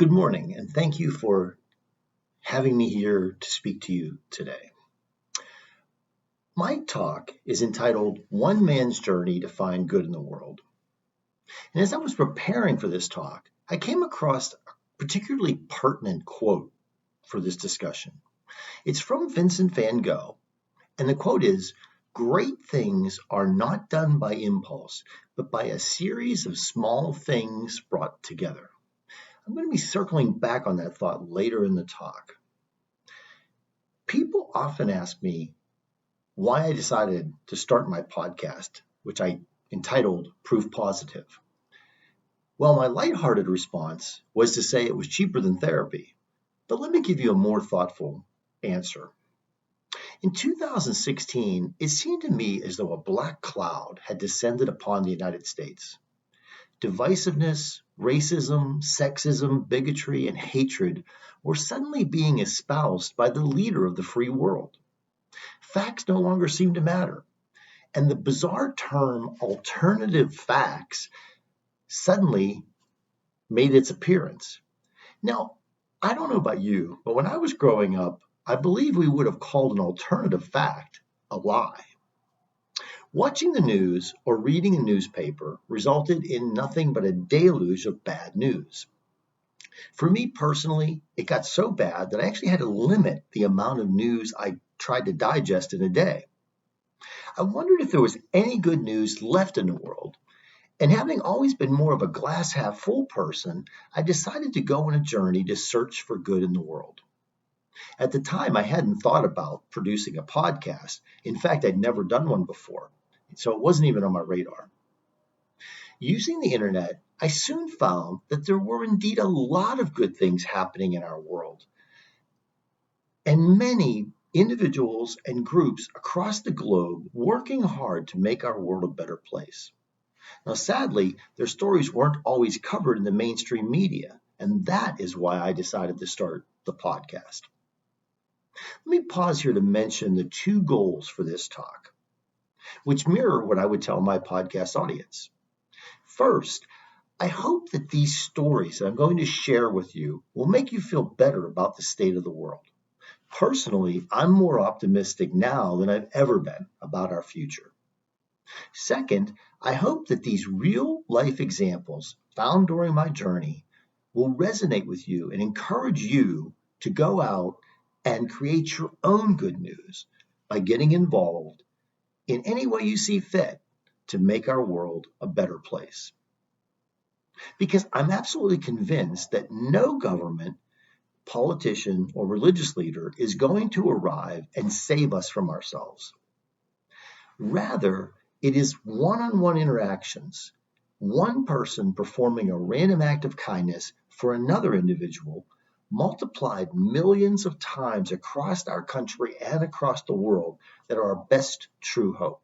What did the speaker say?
Good morning, and thank you for having me here to speak to you today. My talk is entitled One Man's Journey to Find Good in the World. And as I was preparing for this talk, I came across a particularly pertinent quote for this discussion. It's from Vincent van Gogh, and the quote is, "Great things are not done by impulse, but by a series of small things brought together." I'm going to be circling back on that thought later in the talk. People often ask me why I decided to start my podcast, which I entitled Proof Positive. Well, my lighthearted response was to say it was cheaper than therapy. But let me give you a more thoughtful answer. In 2016, it seemed to me as though a black cloud had descended upon the United States. Divisiveness, racism, sexism, bigotry, and hatred were suddenly being espoused by the leader of the free world. Facts no longer seemed to matter, and the bizarre term alternative facts suddenly made its appearance. Now, I don't know about you, but when I was growing up, I believe we would have called an alternative fact a lie. Watching the news or reading a newspaper resulted in nothing but a deluge of bad news. For me personally, it got so bad that I actually had to limit the amount of news I tried to digest in a day. I wondered if there was any good news left in the world, and having always been more of a glass half full person, I decided to go on a journey to search for good in the world. At the time, I hadn't thought about producing a podcast. In fact, I'd never done one before, so it wasn't even on my radar. Using the internet, I soon found that there were indeed a lot of good things happening in our world, and many individuals and groups across the globe working hard to make our world a better place. Now, sadly, their stories weren't always covered in the mainstream media, and that is why I decided to start the podcast. Let me pause here to mention the two goals for this talk, which mirror what I would tell my podcast audience. First, I hope that these stories that I'm going to share with you will make you feel better about the state of the world. Personally, I'm more optimistic now than I've ever been about our future. Second, I hope that these real-life examples found during my journey will resonate with you and encourage you to go out and create your own good news by getting involved in any way you see fit to make our world a better place. Because I'm absolutely convinced that no government, politician, or religious leader is going to arrive and save us from ourselves. Rather, it is one-on-one interactions, one person performing a random act of kindness for another individual, multiplied millions of times across our country and across the world, that are our best true hope.